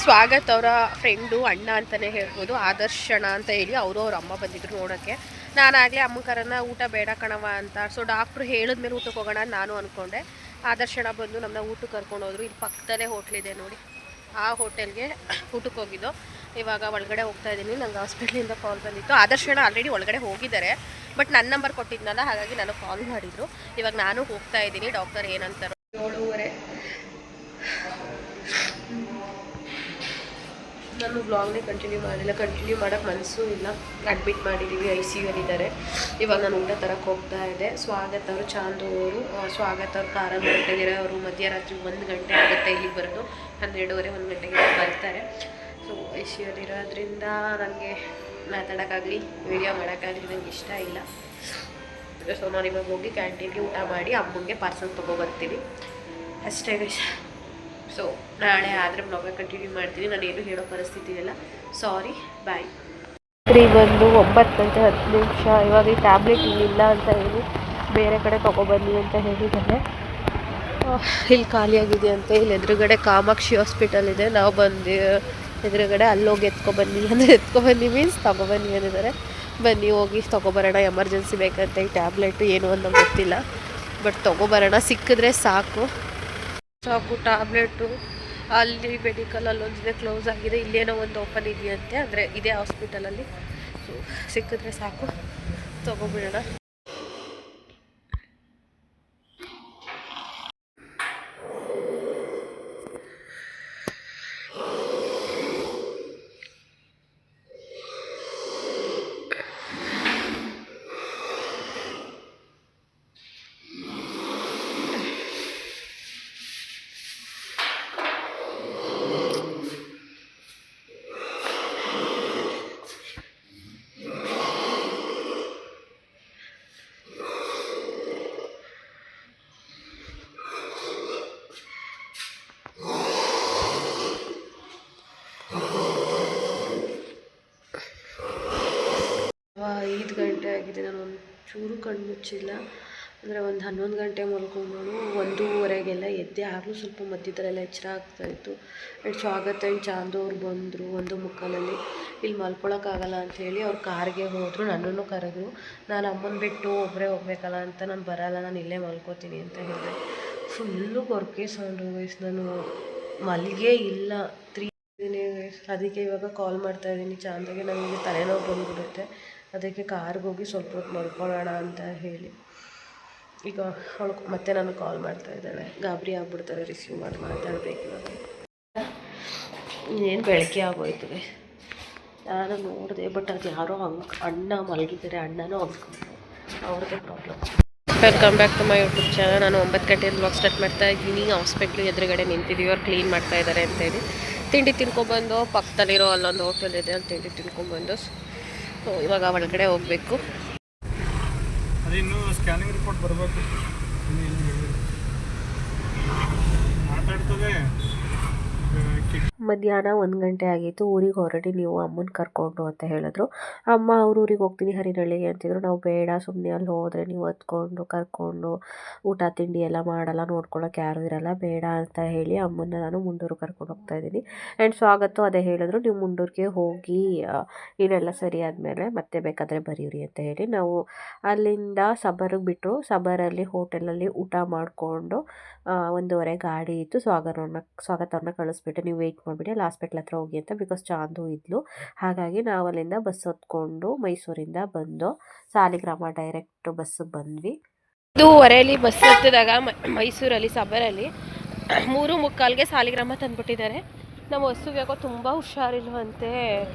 ಸ್ವಾಗತ್ ಅವರ ಫ್ರೆಂಡು ಅಣ್ಣ ಅಂತಲೇ ಹೇಳ್ಬೋದು, ಆದರ್ಶಣ ಅಂತ ಹೇಳಿ ಅವರು ಅವ್ರ ಅಮ್ಮ ಬಂದಿದ್ರು ನೋಡೋಕ್ಕೆ. ನಾನಾಗಲೇ ಅಮ್ಮ ಕರನ್ನ ಊಟ ಬೇಡ ಕಣವ ಅಂತ, ಸೊ ಡಾಕ್ಟ್ರು ಹೇಳಿದ್ಮೇಲೆ ಊಟಕ್ಕೆ ಹೋಗೋಣ ಅಂತ ನಾನು ಅಂದ್ಕೊಂಡೆ. ಆದರ್ಶಣ ಬಂದು ನಮ್ಮನ್ನ ಊಟಕ್ಕೆ ಕರ್ಕೊಂಡು ಹೋದ್ರು. ಇಲ್ಲಿ ಪಕ್ಕದಲ್ಲೇ ಹೋಟ್ಲಿದೆ ನೋಡಿ, ಆ ಹೋಟೆಲ್ಗೆ ಊಟಕ್ಕೆ ಹೋಗಿದ್ದು. ಇವಾಗ ಒಳಗಡೆ ಹೋಗ್ತಾ ಇದ್ದೀನಿ. ನಂಗೆ ಹಾಸ್ಪಿಟ್ಲಿಂದ ಕಾಲ್ ಬಂದಿತ್ತು. ಆದರ್ಶಣ ಆಲ್ರೆಡಿ ಒಳಗಡೆ ಹೋಗಿದ್ದಾರೆ, ಬಟ್ ನನ್ನ ನಂಬರ್ ಕೊಟ್ಟಿದ್ನಲ್ಲ, ಹಾಗಾಗಿ ನನಗೆ ಕಾಲ್ ಮಾಡಿದರು. ಇವಾಗ ನಾನು ಹೋಗ್ತಾ ಇದ್ದೀನಿ. ಡಾಕ್ಟರ್ ಏನಂತಾರೋ 7:30. ನಾನು ವ್ಲಾಗ್ನೇ ಕಂಟಿನ್ಯೂ ಮಾಡೋಕ್ಕೆ ಮನಸ್ಸು ಇಲ್ಲ. ಅಡ್ಮಿಟ್ ಮಾಡಿದ್ದೀವಿ, ICU ಇದ್ದಾರೆ. ಇವಾಗ ನಾನು ಊಟ ತರಕ್ಕೆ ಹೋಗ್ತಾ ಇದ್ದೆ. ಸ್ವಾಗತ್ ಅವರು, ಚಾಂದು ಅವರು, ಸ್ವಾಗತ್ ಅವ್ರು ಕಾರಲ್ಲಿ ಹೊರಟಿದ್ದಾರೆ. ಅವರು ಮಧ್ಯರಾತ್ರಿ 1 ಗಂಟೆ ಆಗುತ್ತೆ ಇಲ್ಲಿಗೆ ಬರೋದು. 12:30 1 ಗಂಟೆಗೆ ಬರ್ತಾರೆ. ಸೊ ICU ಇರೋದ್ರಿಂದ ನನಗೆ ಮಾತಾಡೋಕ್ಕಾಗಲಿ ವಿಡಿಯೋ ಮಾಡೋಕ್ಕಾಗಲಿ ನಂಗೆ ಇಷ್ಟ ಇಲ್ಲ. ಸೊ ನಾನು ಇವಾಗ ಹೋಗಿ ಕ್ಯಾಂಟೀನ್ಗೆ ಊಟ ಮಾಡಿ ಅಮ್ಮನಿಗೆ ಪಾರ್ಸಲ್ ತೊಗೊಬರ್ತೀನಿ ಅಷ್ಟೇ ಗೈಸ್. ಸೊ ನಾಳೆ ಆದರೆ ಬ್ಲಾಗ ಕಂಟಿನ್ಯೂ ಮಾಡ್ತೀನಿ. ನಾನು ಏನು ಹೇಳೋ ಪರಿಸ್ಥಿತಿ ಇಲ್ಲ, ಸಾರಿ, ಬಾಯ್. ಬಂದು 9:10. ಇವಾಗ ಈ ಟ್ಯಾಬ್ಲೆಟ್ ಇಲ್ಲಿಲ್ಲ ಅಂತ ಹೇಳಿ ಬೇರೆ ಕಡೆ ತೊಗೊಬನ್ನಿ ಅಂತ ಹೇಳಿದ್ದಾರೆ. ಇಲ್ಲಿ ಖಾಲಿಯಾಗಿದೆ ಅಂತ. ಇಲ್ಲಿ ಎದುರುಗಡೆ ಕಾಮಾಕ್ಷಿ ಹಾಸ್ಪಿಟಲ್ ಇದೆ. ನಾವು ಬಂದು ಎದುರುಗಡೆ ಅಲ್ಲೋಗಿ ಎತ್ಕೊಬನ್ನಿ ಅಂದರೆ ಎತ್ಕೊಬನ್ನಿ ಮೀನ್ಸ್ ತೊಗೊಬನ್ನಿ ಅಂದಿದ್ದಾರೆ. ಬನ್ನಿ ಹೋಗಿ ತೊಗೊಬರೋಣ, ಎಮರ್ಜೆನ್ಸಿ ಬೇಕಂತ. ಈ ಟ್ಯಾಬ್ಲೆಟು ಏನು ಅಂತ ಗೊತ್ತಿಲ್ಲ, ಬಟ್ ತೊಗೊಬರೋಣ. ಸಿಕ್ಕಿದ್ರೆ ಸಾಕು ಟ್ಯಾಬ್ಲೆಟು. ಅಲ್ಲಿ ಮೆಡಿಕಲ್ ಅಲ್ಲೊಂದಿದೆ, ಕ್ಲೋಸ್ ಆಗಿದೆ. ಇಲ್ಲೇನೋ ಒಂದು ಓಪನ್ ಇದೆಯಂತೆ, ಅಂದರೆ ಇದೇ ಹಾಸ್ಪಿಟಲಲ್ಲಿ. ಸೊ ಸಿಕ್ಕಿದ್ರೆ ಸಾಕು, ತೊಗೊಬಿಡೋಣ. ಆಗಿದೆ. ನಾನು ಒಂಚೂರು ಕಣ್ಣು ಮುಚ್ಚಿಲ್ಲ, ಅಂದರೆ ಒಂದು 11 ಗಂಟೆ ಮಲ್ಕೊಂಡು 1:30 ಎದ್ದೆ. ಆಗಲೂ ಸ್ವಲ್ಪ ಮಧ್ಯದಲ್ಲೆಲ್ಲ ಎಚ್ಚರ ಆಗ್ತಾಯಿತ್ತು. ಆ್ಯಂಡ್ ಸ್ವಾಗತ ಆ್ಯಂಡ್ ಚಾಂದು ಅವ್ರು ಬಂದರು 1:45. ಇಲ್ಲಿ ಮಲ್ಕೊಳಕ್ಕಾಗಲ್ಲ ಅಂಥೇಳಿ ಅವ್ರು ಕಾರ್ಗೆ ಹೋದರು. ನನ್ನನ್ನು ಕರೆದ್ರು. ನಾನು ಅಮ್ಮನ ಬಿಟ್ಟು ಒಬ್ಬರೇ ಹೋಗ್ಬೇಕಲ್ಲ ಅಂತ, ನಾನು ಬರಲ್ಲ, ನಾನು ಇಲ್ಲೇ ಮಲ್ಕೋತೀನಿ ಅಂತ ಹೇಳಿದೆ. ಫುಲ್ಲು ಗೊರಕೆ ಸೌಂಡು ವಯಸ್ಸು. ನಾನು ಮಲ್ಲಿಗೆ ಇಲ್ಲ 3 ಅದಕ್ಕೆ ಇವಾಗ ಕಾಲ್ ಮಾಡ್ತಾಯಿದ್ದೀನಿ ಚಾಂದಿಗೆ. ನನಗೆ ತಲೆನೋವು ಬಂದ್ಬಿಡುತ್ತೆ, ಅದಕ್ಕೆ ಕಾರ್ಗೆ ಹೋಗಿ ಸ್ವಲ್ಪ ಹೊತ್ತು ಮಲ್ಕೊಳ್ಳೋಣ ಅಂತ ಹೇಳಿ. ಈಗ ಅವಳು ಮತ್ತೆ ನನಗೆ ಕಾಲ್ ಮಾಡ್ತಾ ಇದ್ದಾಳೆ. ಗಾಬರಿ ಆಗ್ಬಿಡ್ತಾರೆ ರಿಸೀವ್ ಮಾಡಿ ಮಾತಾಡಬೇಕು. ಏನು ಬೆಳಗ್ಗೆ ಆಗೋಯ್ತದೆ. ನಾನು ನೋಡಿದೆ, ಬಟ್ ಅದು ಯಾರೋ ಅಣ್ಣ ಮಲಗಿದ್ದಾರೆ. ಅಣ್ಣನೂ ಅಂದ್ಕೊಂಡು ಅವ್ರದ್ದೇ problem. Welcome back to my YouTube channel. ನಾನು 9 ಗಂಟೆಯಿಂದ ಬ್ಲಾಗ್ ಸ್ಟಾರ್ಟ್ ಮಾಡ್ತಾ ಇದ್ದೀನಿ. ಹಾಸ್ಪಿಟ್ಲು ಎದುರುಗಡೆ ನಿಂತಿದ್ದೀವಿ, ಅವ್ರು ಕ್ಲೀನ್ ಮಾಡ್ತಾ ಇದ್ದಾರೆ ಅಂತೇಳಿ. ತಿಂಡಿ ತಿನ್ಕೊಬಂದು ಪಕ್ಕದಲ್ಲಿರೋ ಅಲ್ಲೊಂದು ಹೋಟೆಲ್ ಇದೆ, ಅಲ್ಲಿ ತಿಂಡಿ ತಿನ್ಕೊಬಂದು. ಸೊ ಇವಾಗ ಒಳಗಡೆ ಹೋಗಬೇಕು. ಅದಿನ್ನೂ ಸ್ಕ್ಯಾನಿಂಗ್ ರಿಪೋರ್ಟ್ ಬರಬೇಕು. ಮಾತಾಡ್ತದೆ. ಮಧ್ಯಾಹ್ನ 1 ಗಂಟೆ ಆಗಿತ್ತು. ಊರಿಗೆ ಹೊರಡಿ ನೀವು ಅಮ್ಮನ ಕರ್ಕೊಂಡು ಅಂತ ಹೇಳಿದ್ರು. ಅಮ್ಮ ಅವ್ರ ಊರಿಗೆ ಹೋಗ್ತೀನಿ ಹರಿನಳ್ಳಿಗೆ ಅಂತಿದ್ರು. ನಾವು ಬೇಡ, ಸುಮ್ಮನೆ ಅಲ್ಲಿ ಹೋದರೆ ನೀವು ಹತ್ಕೊಂಡು ಕರ್ಕೊಂಡು ಊಟ ತಿಂಡಿ ಎಲ್ಲ ಮಾಡಲ್ಲ, ನೋಡ್ಕೊಳ್ಳೋಕೆ ಯಾರೂ ಇರಲ್ಲ, ಬೇಡ ಅಂತ ಹೇಳಿ ಅಮ್ಮನ್ನ ನಾನು ಮುಂಡೂರು ಕರ್ಕೊಂಡು ಹೋಗ್ತಾ ಇದ್ದೀನಿ. ಆ್ಯಂಡ್ ಸ್ವಾಗತ ಅದೇ ಹೇಳಿದ್ರು, ನೀವು ಮುಂಡೂರಿಗೆ ಹೋಗಿ ಇದೆಲ್ಲ ಸರಿ ಆದಮೇಲೆ ಮತ್ತೆ ಬೇಕಾದರೆ ಬರೀರಿ ಅಂತ ಹೇಳಿ. ನಾವು ಅಲ್ಲಿಂದ ಸಬರ್ಗೆ ಬಿಟ್ಟರು. ಸಬರಲ್ಲಿ ಹೋಟೆಲಲ್ಲಿ ಊಟ ಮಾಡಿಕೊಂಡು 1:30 ಗಾಡಿ ಇತ್ತು. ಸ್ವಾಗತವ್ರನ್ನ ಕಳಿಸ್ಬಿಟ್ಟು ನೀವು ವೆಯ್ಟ್ ಮಾಡಿಬಿಡಿ, ಅಲ್ಲಿ ಹಾಸ್ಪಿಟ್ಲ್ ಹತ್ರ ಹೋಗಿ ಅಂತ. ಬಿಕಾಸ್ ಚಾಂದು ಇದ್ಲು. ಹಾಗಾಗಿ ನಾವು ಅಲ್ಲಿಂದ ಬಸ್ ಹೊತ್ಕೊಂಡು ಮೈಸೂರಿಂದ ಬಂದು ಸಾಲಿಗ್ರಾಮ ಡೈರೆಕ್ಟ್ ಬಸ್ಸಿಗೆ ಬಂದ್ವಿ. 2:30 ಬಸ್ ಹತ್ತಿದಾಗ ಮೈಸೂರಲ್ಲಿ ಸಬರಲ್ಲಿ 3:45ಗೆ ಸಾಲಿಗ್ರಾಮ ತಂದುಬಿಟ್ಟಿದ್ದಾರೆ. ನಮ್ಮ ಹಸುಗೆ ಯಾಕೋ ತುಂಬ ಹುಷಾರಿಲ್ವಂತೆ,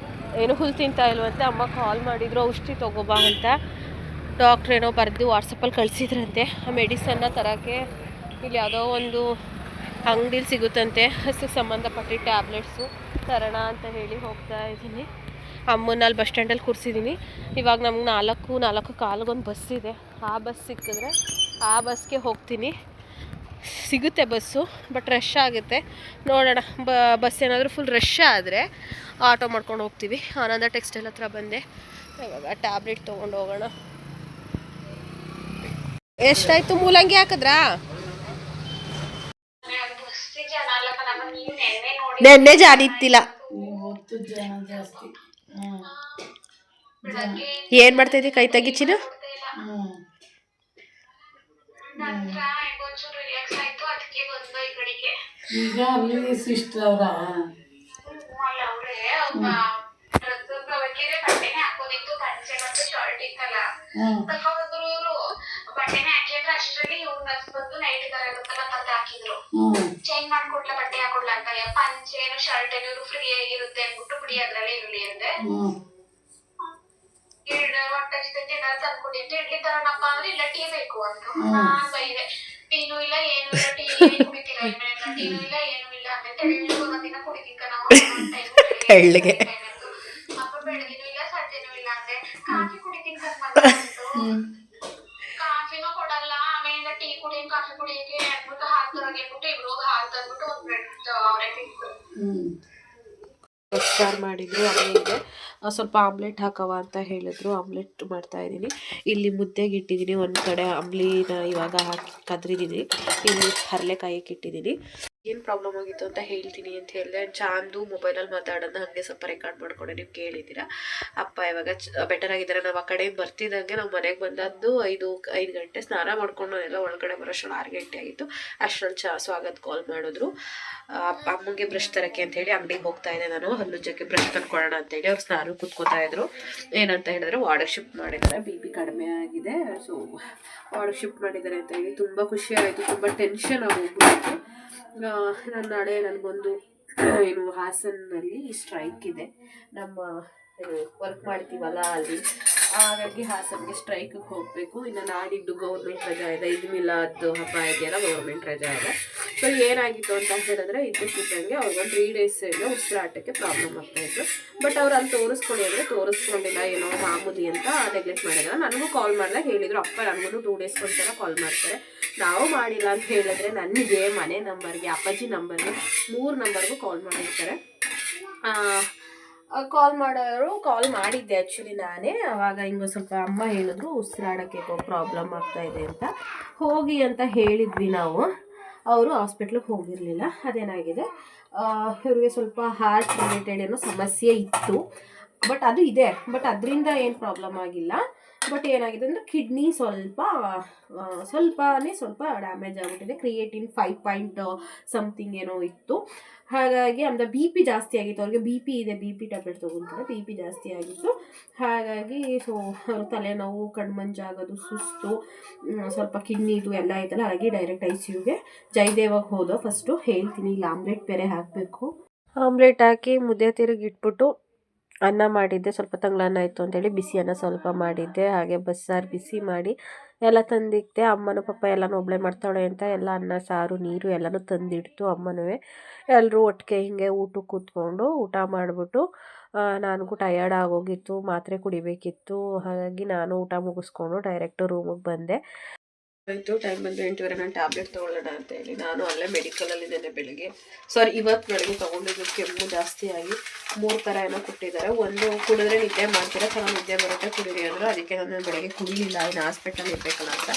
ಏನು ಹುಲ್ಲು ತಿಂತಾ ಇಲ್ವಂತೆ. ಅಮ್ಮ ಕಾಲ್ ಮಾಡಿದ್ರು ಔಷಧಿ ತೊಗೋಬಾ ಅಂತ. ಡಾಕ್ಟ್ರ್ ಏನೋ ಬರೆದು ವಾಟ್ಸಪ್ಪಲ್ಲಿ ಕಳಿಸಿದ್ರಂತೆ. ಆ ಮೆಡಿಸನ್ನ ತರೋಕ್ಕೆ ಇಲ್ಲಿ ಯಾವುದೋ ಒಂದು ಅಂಗಡಿಲಿ ಸಿಗುತ್ತಂತೆ. ಹಸುಗೆ ಸಂಬಂಧಪಟ್ಟ ಟ್ಯಾಬ್ಲೆಟ್ಸು ತರೋಣ ಅಂತ ಹೇಳಿ ಹೋಗ್ತಾ ಇದ್ದೀನಿ. ಅಮ್ಮನ ಅಲ್ಲಿ ಬಸ್ ಸ್ಟ್ಯಾಂಡಲ್ಲಿ ಕೂರಿಸಿದ್ದೀನಿ. ಇವಾಗ ನಮ್ಗೆ 4:45 ಬಸ್ ಇದೆ. ಆ ಬಸ್ ಸಿಕ್ಕಿದ್ರೆ ಆ ಬಸ್ಗೆ ಹೋಗ್ತೀನಿ. ಸಿಗುತ್ತೆ ಬಸ್ಸು, ಬಟ್ ರಶ್ ಆಗುತ್ತೆ. ನೋಡೋಣ, ಬಸ್ ಏನಾದರೂ ಫುಲ್ ರಶ್ ಆದರೆ ಆಟೋ ಮಾಡ್ಕೊಂಡು ಹೋಗ್ತೀವಿ. ಆನಂದ ಟೆಕ್ಸ್ಟೈಲ್ ಹತ್ರ ಬಂದೆ. ಇವಾಗ ಟ್ಯಾಬ್ಲೆಟ್ ತೊಗೊಂಡು ಹೋಗೋಣ. ಎಷ್ಟಾಯ್ತು? ಮೂಲಂಗಿ ಹಾಕಿದ್ರಾ? ನೆನ್ನೆ ಜಾನಿತ್ತಿಲ್ಲ. ಏನ್ ಮಾಡ್ತಾ ಇದ್ದಿ? ಕೈ ತೆಗಿಚಿನ ಈಗ ಅಲ್ಲಿ ಸಿಸ್ಟರ್ ಅವರ ಚೇಂಜ್ ಮಾಡ್ಕೊಡ್ಲ ಬಟ್ಟೆ ಹಾಕೊಡ್ಲ ಅಂತ ಪಂಚೆ ಏನು ಶರ್ಟ್ ಏನು ಫ್ರೀ ಆಗಿರುತ್ತೆ ಅಂದ್ಬಿಟ್ಟು ಬಿಡಿ ಅದ್ರಲ್ಲೇ ಇರ್ಲಿ ಅಂದೆ. ಹೊಟ್ಟೆ ಹಸಿತೈತೆ ಏನಾದ್ರು ತಂದ್ಕೊಡಿ ಅಂತ ಇಡ್ಲಿ ತರೋಣಪ್ಪ ಅಂದ್ರೆ ಇಲ್ಲ ಟೀ ಬೇಕು ಅಂತ ನಾನ್ ಬೈದೆ. ಟೀನು ಇಲ್ಲ ಏನು ಇಲ್ಲ, ಟೀ ಕುಡಿತಿಲ್ಲ, ಟೀನು ಇಲ್ಲ ಏನು ಇಲ್ಲ ಅಂತ ಒಂದಿನ ಕುಡಿತೀಕ ನಾವು ಎಳ್ಳಿಗೆ ಅಪ್ಪ ಬೆಳಗಿನೂ ಇಲ್ಲ ಸಂಜೆನೂ ಇಲ್ಲ ಅಂದೆ. ಕಾಫಿ ಕುಡಿತೀನಿ ಕಾಫಿನೂ ಕೊಡಲ್ಲ. ಆಮೇಲೆ ಟೀ ಕುಡಿ ಕಾಫಿ ಕುಡಿಯಕ್ಕೆ ಅಂದ್ಬಿಟ್ಟು ಹಾಲು ತರೋಕೆ ಅಂದ್ಬಿಟ್ಟು ಇಬ್ರು ಹಾಲು ತಂದ್ಬಿಟ್ಟು ಒಂದ್ ಬ್ರೆಡ್ ಅವರೇ ತಿಂದ್ರು. ಸಾರು ಮಾಡಿದ್ರು. ಆಮೇಲೆ ಸ್ವಲ್ಪ ಆಮ್ಲೆಟ್ ಹಾಕವ ಅಂತ ಹೇಳಿದ್ರು. ಆಮ್ಲೆಟ್ ಮಾಡ್ತಾ ಇದ್ದೀನಿ. ಇಲ್ಲಿ ಮುದ್ದೆಗೆ ಇಟ್ಟಿದ್ದೀನಿ. ಒಂದು ಕಡೆ ಅಂಬ್ಲಿನ ಇವಾಗ ಹಾಕಿ ಕದ್ರಿದ್ದೀನಿ. ಇಲ್ಲಿ ಹರಳೆಕಾಯಿಗೆ ಇಟ್ಟಿದ್ದೀನಿ. ಏನು ಪ್ರಾಬ್ಲಮ್ ಆಗಿತ್ತು ಅಂತ ಹೇಳ್ತೀನಿ ಅಂತ ಹೇಳಿದೆ. ಚಾಂದು ಮೊಬೈಲಲ್ಲಿ ಮಾತಾಡೋದನ್ನ ಹಾಗೆ ಸ್ವಲ್ಪ ರೆಕಾರ್ಡ್ ಮಾಡ್ಕೊಂಡೆ ನೀವು ಕೇಳಿದ್ದೀರಾ. ಅಪ್ಪ ಇವಾಗ ಬೆಟರ್ ಆಗಿದ್ದಾರೆ. ನಾವು ಆ ಕಡೆ ಬರ್ತಿದ್ದಂಗೆ ನಾವು ಮನೆಗೆ ಬಂದದ್ದು 5 ಗಂಟೆ. ಸ್ನಾನ ಮಾಡ್ಕೊಂಡು ಎಲ್ಲ ಒಳಗಡೆ ಬರೋಷ್ಟು 6 ಗಂಟೆ ಆಗಿತ್ತು. ಅಷ್ಟರಲ್ಲಿ ಸ್ವಾಗತ್ ಕಾಲ್ ಮಾಡಿದ್ರು. ಅಮ್ಮಗೆ ಬ್ರಷ್ ತರಕ್ಕೆ ಅಂತ ಹೇಳಿ ಅಂಗಡಿಗೆ ಹೋಗ್ತಾ ಇದ್ದೆ ನಾನು. ಹಲ್ಲುಜ್ಜಕ್ಕೆ ಬ್ರಷ್ ತಂದ್ಕೊಳ್ಳೋಣ ಅಂತೇಳಿ ಅವ್ರು ಸ್ನಾನ ಕೂತ್ಕೋತಾ ಇದ್ರು. ಏನಂತ ಹೇಳಿದ್ರೆ ವಾರ್ಡಿಗೆ ಶಿಫ್ಟ್ ಮಾಡಿದ್ದಾರೆ. BP ಕಡಿಮೆ ಆಗಿದೆ. ಸೊ ವಾರ್ಡಿಗೆ ಶಿಫ್ಟ್ ಮಾಡಿದ್ದಾರೆ ಅಂತ ಹೇಳಿ ತುಂಬ ಖುಷಿ ಆಯಿತು. ತುಂಬ ಟೆನ್ಷನ್ ಆಗೋಗ್ಬಿಟ್ಟು ನಾನು ನಾಳೆ ನನಗೊಂದು ಏನು ಹಾಸನಲ್ಲಿ ಸ್ಟ್ರೈಕ್ ಇದೆ. ನಮ್ಮ ವರ್ಕ್ ಮಾಡ್ತೀವಲ್ಲ ಅಲ್ಲಿ, ಹಾಗಾಗಿ ಹಾಸನ್ಗೆ ಸ್ಟ್ರೈಕಿಗೆ ಹೋಗಬೇಕು. ಇನ್ನು ನಾಡಿದ್ದು ಗೌರ್ಮೆಂಟ್ ರಜಾ ಇದೆ. ಇದು ಮಿಲಾದ್ ಹಬ್ಬ ಇದೆಯಲ್ಲ, ಗೌರ್ಮೆಂಟ್ ರಜಾ ಇದೆ. ಸೊ ಏನಾಗಿತ್ತು ಅಂತ ಹೇಳಿದ್ರೆ ಇದ್ದಕ್ಕಿದ್ದಂಗೆ ಅವ್ರಿಗೊಂದು 3 days ಉಸಿರಾಟಕ್ಕೆ ಪ್ರಾಬ್ಲಮ್ ಆಗ್ತಾಯಿತ್ತು. ಬಟ್ ಅವ್ರು ಅಲ್ಲಿ ತೋರಿಸ್ಕೊಳ್ಳಿ ಅಂದರೆ ತೋರಿಸ್ಕೊಂಡಿಲ್ಲ, ಏನೋ ಮಾಮೂಲಿ ಅಂತ ನೆಗ್ಲೆಕ್ಟ್ ಮಾಡಿದ್ರು. ನನಗೂ ಕಾಲ್ ಮಾಡಿದಾಗ ಹೇಳಿದರು, ಅಪ್ಪ ನನಗೂ 2 days ಒಂದ್ಸಲ ಕಾಲ್ ಮಾಡ್ತಾರೆ. ನಾವು ಮಾಡಿಲ್ಲ ಅಂತ ಹೇಳಿದ್ರೆ ನನಗೆ ಮನೆ ನಂಬರ್ಗೆ, ಅಪ್ಪಾಜಿ ನಂಬರ್ಗೆ 3 ನಂಬರ್ಗೂ ಕಾಲ್ ಮಾಡಿರ್ತಾರೆ. ಕಾಲ್ ಮಾಡೋರು ಕಾಲ್ ಮಾಡಿದ್ದೆ ಆ್ಯಕ್ಚುಲಿ ನಾನೇ. ಆವಾಗ ಹಿಂಗೆ ಸ್ವಲ್ಪ ಅಮ್ಮ ಹೇಳಿದ್ರು ಉಸಿರಾಡೋಕ್ಕೆ ಪ್ರಾಬ್ಲಮ್ ಆಗ್ತಾಯಿದೆ ಅಂತ. ಹೋಗಿ ಅಂತ ಹೇಳಿದ್ವಿ ನಾವು. ಅವರು ಹಾಸ್ಪಿಟ್ಲಿಗೆ ಹೋಗಿರಲಿಲ್ಲ. ಅದೇನಾಗಿದೆ, ಇವ್ರಿಗೆ ಸ್ವಲ್ಪ ಹಾರ್ಟ್ ರಿಲೇಟೆಡ್ ಏನೋ ಸಮಸ್ಯೆ ಇತ್ತು. ಬಟ್ ಅದು ಇದೆ, ಬಟ್ ಅದರಿಂದ ಏನು ಪ್ರಾಬ್ಲಮ್ ಆಗಿಲ್ಲ. ಬಟ್ ಏನಾಗಿದೆ ಅಂದರೆ ಕಿಡ್ನಿ ಸ್ವಲ್ಪ ಡ್ಯಾಮೇಜ್ ಆಗಿಬಿಟ್ಟಿದೆ. ಕ್ರಿಯೇಟಿನ್ 5 ಸಮಥಿಂಗ್ ಏನೋ ಇತ್ತು. ಹಾಗಾಗಿ ಅಂದರೆ BP ಜಾಸ್ತಿ ಆಗಿತ್ತು ಅವ್ರಿಗೆ. BP ಇದೆ, BP ಟ್ಯಾಬ್ಲೆಟ್ ತೊಗೊತಾರೆ. BP ಜಾಸ್ತಿ ಆಗಿತ್ತು. ಹಾಗಾಗಿ ಸೊ ಅವ್ರ ತಲೆನೋವು, ಕಣ್ಮಂಜಾಗೋದು, ಸುಸ್ತು, ಸ್ವಲ್ಪ ಕಿಡ್ನಿದು ಎಲ್ಲ ಆಯ್ತಲ್ಲ. ಹಾಗಾಗಿ ಡೈರೆಕ್ಟ್ ICUಗೆ ಜಯದೇವಾಗ ಹೋದೋ. ಫಸ್ಟು ಹೇಳ್ತೀನಿ, ಇಲ್ಲಿ ಆಮ್ಲೆಟ್ ಬೇರೆ ಹಾಕಬೇಕು. ಆಮ್ಲೆಟ್ ಹಾಕಿ ಮುದ್ದೆ ತಿರುಗಿಟ್ಬಿಟ್ಟು ಅನ್ನ ಮಾಡಿದ್ದೆ. ಸ್ವಲ್ಪ ತಂಗ್ಳನ್ನ ಇತ್ತು ಅಂತೇಳಿ ಬಿಸಿ ಅನ್ನ ಸ್ವಲ್ಪ ಮಾಡಿದ್ದೆ. ಹಾಗೆ ಬಸ್ಸಾರು ಬಿಸಿ ಮಾಡಿ ಎಲ್ಲ ತಂದಿಟ್ಟೆ. ಅಮ್ಮನೂ ಪಾಪ ಎಲ್ಲನೂ ಒಬ್ಬಳೇ ಮಾಡ್ತಾಳೆ ಅಂತ ಎಲ್ಲ ಅನ್ನ ಸಾರು ನೀರು ಎಲ್ಲನೂ ತಂದಿಡ್ತು ಅಮ್ಮನೂ. ಎಲ್ಲರೂ ಒಟ್ಟಿಗೆ ಹಿಂಗೆ ಊಟಕ್ಕೆ ಕೂತ್ಕೊಂಡು ಊಟ ಮಾಡಿಬಿಟ್ಟು ನನಗೂ ಟಯರ್ಡ್ ಆಗೋಗಿತ್ತು, ಮಾತ್ರೆ ಕುಡಿಬೇಕಿತ್ತು. ಹಾಗಾಗಿ ನಾನು ಊಟ ಮುಗಿಸ್ಕೊಂಡು ಡೈರೆಕ್ಟು ರೂಮಿಗೆ ಬಂದೆ. ಆಯಿತು, ಟೈಮ್ ಬಂದು 8:30. ನಾನು ಟ್ಯಾಬ್ಲೆಟ್ ತೊಗೊಳ್ಳೋಣ ಅಂತೇಳಿ ನಾನು ಅಲ್ಲೇ ಮೆಡಿಕಲಲ್ಲಿದ್ದೇನೆ. ಇವತ್ತು ಬೆಳಗ್ಗೆ ತೊಗೊಂಡಿದ್ದು ಕೆಮ್ಮು ಜಾಸ್ತಿ ಆಗಿ 3 ಥರ ಏನೋ ಕೊಟ್ಟಿದ್ದಾರೆ. ಒಂದು ಕುಡಿದ್ರೆ ನಿದ್ದೆ ಮಾಡ್ತೀರಾ, ಚೆನ್ನಾಗಿ ನಿದ್ದೆ ಬರುತ್ತೆ, ಕುಡೀರಿ ಅಂದರು. ಅದಕ್ಕೆ ನಾನು ಬೆಳಗ್ಗೆ ಕುಡಿಲಿಲ್ಲ, ಇನ್ನು ಹಾಸ್ಪಿಟಲ್ ಇರಬೇಕಲ್ಲ ಅಂತ.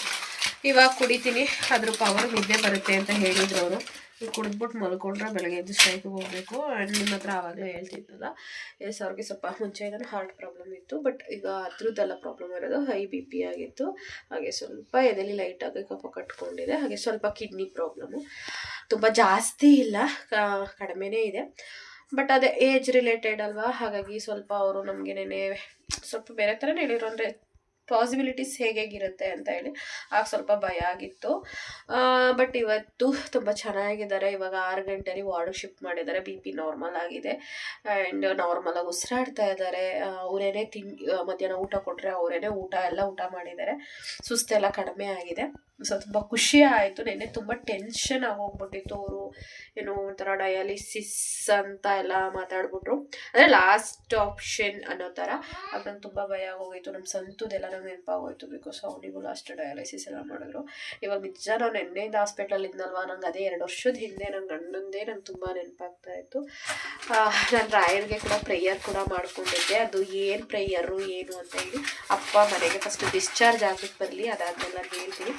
ಇವಾಗ ಕುಡಿತೀನಿ, ಅದ್ರ ಪವರ್ ನಿದ್ದೆ ಬರುತ್ತೆ ಅಂತ ಹೇಳಿದ್ರು ಅವರು. ಈಗ ಕುಡಿದ್ಬಿಟ್ಟು ಮಲ್ಕೊಂಡ್ರೆ ಬೆಳಗ್ಗೆ ಎದ್ದು ಸ್ಟ್ರೈಕಿಗೆ ಹೋಗಬೇಕು. ನಿಮ್ಮ ಹತ್ರ ಆವಾಗಲೇ ಹೇಳ್ತಿದ್ದಲ್ಲ, ಅವ್ರಿಗೆ ಸ್ವಲ್ಪ ಮುಂಚೆಯಿಂದನೂ ಹಾರ್ಟ್ ಪ್ರಾಬ್ಲಮ್ ಇತ್ತು. ಬಟ್ ಈಗ ಅದ್ರದ್ದೆಲ್ಲ ಪ್ರಾಬ್ಲಮ್ ಇರೋದು ಹೈ BP ಆಗಿತ್ತು. ಹಾಗೆ ಸ್ವಲ್ಪ ಎದೆಲಿ ಲೈಟಾಗಿ ಕಫ ಕಟ್ಕೊಂಡಿದೆ. ಹಾಗೆ ಸ್ವಲ್ಪ ಕಿಡ್ನಿ ಪ್ರಾಬ್ಲಮ್ಮು, ತುಂಬ ಜಾಸ್ತಿ ಇಲ್ಲ, ಕಡಿಮೆನೇ ಇದೆ. ಬಟ್ ಅದೇ ಏಜ್ ರಿಲೇಟೆಡ್ ಅಲ್ವಾ, ಹಾಗಾಗಿ ಸ್ವಲ್ಪ ಅವರು ನಮಗೆ ನೆನೆ ಸ್ವಲ್ಪ ಬೇರೆ ಥರನೇ ಹೇಳಿದ್ರು. ಅಂದರೆ ಪಾಸಿಬಿಲಿಟೀಸ್ ಹೇಗಿರುತ್ತೆ ಅಂತ ಹೇಳಿ ಆಗ ಸ್ವಲ್ಪ ಭಯ ಆಗಿತ್ತು. ಬಟ್ ಇವತ್ತು ತುಂಬ ಚೆನ್ನಾಗಿದ್ದಾರೆ. ಇವಾಗ 6 ಗಂಟೆಲಿ ವಾರ್ಡಿಗೆ ಶಿಫ್ಟ್ ಮಾಡಿದ್ದಾರೆ. BP ನಾರ್ಮಲ್ ಆಗಿದೆ ಆ್ಯಂಡ್ ನಾರ್ಮಲಾಗಿ ಉಸಿರಾಡ್ತಾ ಇದ್ದಾರೆ. ಅವರೇನೆ ಮಧ್ಯಾಹ್ನ ಊಟ ಕೊಟ್ಟರೆ ಅವರೇನೆ ಊಟ ಮಾಡಿದ್ದಾರೆ. ಸುಸ್ತೆಲ್ಲ ಕಡಿಮೆ ಆಗಿದೆ. ಸೊ ತುಂಬ ಖುಷಿ ಆಯಿತು. ನೆನ್ನೆ ತುಂಬ ಟೆನ್ಷನ್ ಆಗೋಗ್ಬಿಟ್ಟಿತ್ತು. ಅವರು ಏನೋ ಒಂಥರ ಡಯಾಲಿಸಿಸ್ ಅಂತ ಎಲ್ಲ ಮಾತಾಡ್ಬಿಟ್ರು, ಅಂದರೆ ಲಾಸ್ಟ್ ಆಪ್ಷನ್ ಅನ್ನೋ ಥರ. ಆಗ ನಂಗೆ ತುಂಬ ಭಯ ಆಗೋಗಿತ್ತು. ನಮ್ಮ ಸಂತುದೆಲ್ಲ ನಂಗೆ ನೆನಪಾಗೋಯ್ತು, ಬಿಕಾಸ್ ಅವನಿಗೂ ಲಾಸ್ಟ್ ಡಯಾಲಿಸಿಸ್ ಎಲ್ಲ ಮಾಡಿದ್ರು. ಇವಾಗ ನಿಜ ನಾವು ನೆನ್ನೆಯಿಂದ ಹಾಸ್ಪಿಟ್ಲಲ್ಲಿ ಇದ್ನಲ್ವ, ನಂಗೆ ಅದೇ 2 ವರ್ಷದ ಹಿಂದೆ ನನ್ನ ಗಂಡಂದೇ ನಂಗೆ ತುಂಬ ನೆನಪಾಗ್ತಾಯಿತ್ತು. ನಾನು ರಾಯರ್ಗೆ ಕೂಡ ಪ್ರೇಯರ್ ಕೂಡ ಮಾಡ್ಕೊಂಡಿದ್ದೆ. ಅದು ಏನು ಪ್ರೇಯರು ಏನು ಅಂತ ಹೇಳಿ ಅಪ್ಪ ಮನೆಗೆ ಫಸ್ಟ್ ಡಿಸ್ಚಾರ್ಜ್ ಆಗಿದ್ದು ಬರಲಿ, ಅದಾದಮೇಲೆ ನಾನು ಹೇಳ್ತೀನಿ.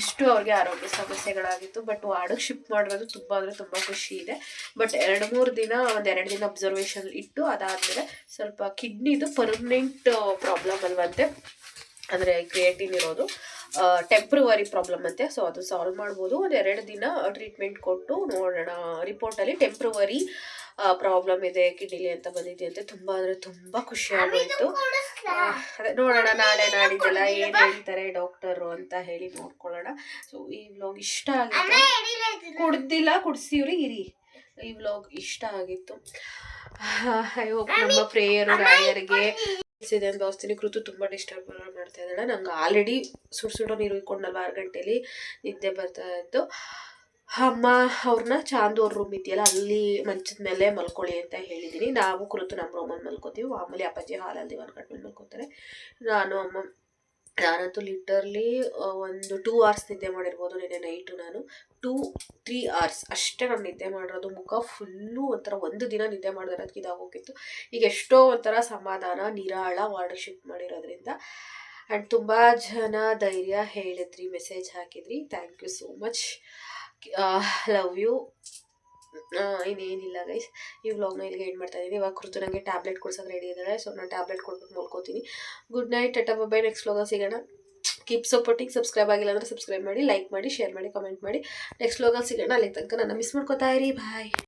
ಇಷ್ಟು ಅವ್ರಿಗೆ ಆರೋಗ್ಯ ಸಮಸ್ಯೆಗಳಾಗಿತ್ತು. ಬಟ್ ವಾರ್ಡಿಗೆ ಶಿಫ್ಟ್ ಮಾಡಿರೋದು ತುಂಬ ಅಂದರೆ ತುಂಬ ಖುಷಿ ಇದೆ. ಬಟ್ 2-3 ದಿನ, 2 ದಿನ ಅಬ್ಸರ್ವೇಷನ್ ಇಟ್ಟು ಅದಾದಮೇಲೆ ಸ್ವಲ್ಪ ಕಿಡ್ನಿದು ಪರ್ಮನೆಂಟ್ ಪ್ರಾಬ್ಲಮ್ ಅಲ್ವಂತೆ, ಅಂದರೆ ಕ್ರಿಯೇಟಿನ್ ಇರೋದು ಟೆಂಪ್ರವರಿ ಪ್ರಾಬ್ಲಮ್ ಅಂತೆ. ಸೊ ಅದು ಸಾಲ್ವ್ ಮಾಡ್ಬೋದು. 2 ದಿನ ಟ್ರೀಟ್ಮೆಂಟ್ ಕೊಟ್ಟು ನೋಡೋಣ. ರಿಪೋರ್ಟಲ್ಲಿ ಟೆಂಪ್ರವರಿ ಪ್ರಾಬ್ಲಮ್ ಇದೆ ಕಿಡ್ನಿಲಿ ಅಂತ ಬಂದಿದೆ ಅಂತೆ. ತುಂಬ ಅಂದರೆ ತುಂಬ ಖುಷಿ ಆಗೋಯಿತು. ಅದೇ ನೋಡೋಣ ನಾಳೆ ನಾಡಿದ್ದೆಲ್ಲ ಏನು ಹೇಳ್ತಾರೆ ಡಾಕ್ಟರು ಅಂತ ಹೇಳಿ ನೋಡ್ಕೊಳ್ಳೋಣ. ಸೊ ಈ ವ್ಲಾಗ್ ಇಷ್ಟ ಆಗಿತ್ತು, ಕುಡಿಸಿವ್ರಿ ಇರಿ. ಈ ವ್ಲಾಗ್ ಇಷ್ಟ ಆಗಿತ್ತು. ಐ ಹೋಪ್ ನಮ್ಮ ಪ್ರೇಯರು ರಾಯರ್ಗೆ ಇದೆ ಅಂತ ಭಾವಿಸ್ತೀನಿ. ಕೃತು ತುಂಬ ಡಿಸ್ಟರ್ಬ್ ಮಾಡ್ತಾ ಇದ್ದಾಳೆ. ನಂಗೆ ಆಲ್ರೆಡಿ ಸುಡು ನೀರು ಇಟ್ಕೊಂಡಲ್ವ 6 ಗಂಟೆಲಿ ನಿದ್ದೆ ಬರ್ತಾ ಇತ್ತು. ಅಮ್ಮ ಅವ್ರನ್ನ ಚಾಂದು ಅವ್ರ ರೂಮ್ ಇದೆಯಲ್ಲ ಅಲ್ಲಿ ಮಂಚದ ಮೇಲೆ ಮಲ್ಕೊಳ್ಳಿ ಅಂತ ಹೇಳಿದ್ದೀನಿ. ನಾವು ಕೃತು ನಮ್ಮ ರೂಮಲ್ಲಿ ಮಲ್ಕೋತೀವಿ. ಮಾಮೂಲಿ ಅಪ್ಪಾಜಿ ಹಾಲಲ್ಲಿ ಕಟ್ ಮೇಲೆ ಮಲ್ಕೋತಾರೆ. ನಾನಂತೂ ಲಿಟರ್ಲಿ ಒಂದು 2 hours ನಿದ್ದೆ ಮಾಡಿರ್ಬೋದು ನಿನ್ನೆ ನೈಟು. ನಾನು 2-3 hours ಅಷ್ಟೇ ನಾನು ನಿದ್ದೆ ಮಾಡಿರೋದು. ಮುಖ ಫುಲ್ಲು ಒಂಥರ 1 ದಿನ ನಿದ್ದೆ ಮಾಡಿರೋದಕ್ಕೆ ಇದಾಗೋಗಿತ್ತು. ಈಗ ಎಷ್ಟೋ ಒಂಥರ ಸಮಾಧಾನ, ನಿರಾಳ ವಾರ್ಡ್ ಶಿಫ್ಟ್ ಮಾಡಿರೋದ್ರಿಂದ. ಆ್ಯಂಡ್ ತುಂಬ ಜನ ಧೈರ್ಯ ಹೇಳಿದ್ರಿ, ಮೆಸೇಜ್ ಹಾಕಿದ್ರಿ. Thank you so much. Love you. ಇನ್ನೇನಿಲ್ಲ ಗೈಸ್, ಈ ವ್ಲಾಗ್ನ ಇಲ್ಲಿಗೆ ಎಂಡ್ ಮಾಡ್ತಾ ಇದ್ದೀನಿ. ಇವಾಗ ಕುರಿತು ನನಗೆ ಟ್ಯಾಬ್ಲೆಟ್ ಕೊಡ್ಸೋಕೆ ರೆಡಿ ಇದ್ದಾಳೆ. ಸೊ ನಾನು ಟ್ಯಾಬ್ಲೆಟ್ ಕೊಡ್ಬಿಟ್ಟು ಮಲ್ಕೋತೀನಿ. ಗುಡ್ ನೈಟ್, ಟಾಟಾ ಬೈ ಬೈ. ನೆಕ್ಸ್ಟ್ ವ್ಲಾಗ ಸಿಗೋಣ. Keep supporting. ಸಬ್ಸ್ಕ್ರೈಬ್ ಆಗಿಲ್ಲ ಅಂದರೆ ಸಬ್ಸ್ಕ್ರೈಬ್ ಮಾಡಿ, ಲೈಕ್ ಮಾಡಿ, ಶೇರ್ ಮಾಡಿ, ಕಮೆಂಟ್ ಮಾಡಿ. ನೆಕ್ಸ್ಟ್ ವ್ಲಾಗಲ್ಲಿ ಸಿಗೋಣ. ಅಲ್ಲಿ ತನಕ ನನ್ನ ಮಿಸ್ ಮಾಡ್ಕೋತಾ ಇರಿ. ಬಾಯ್.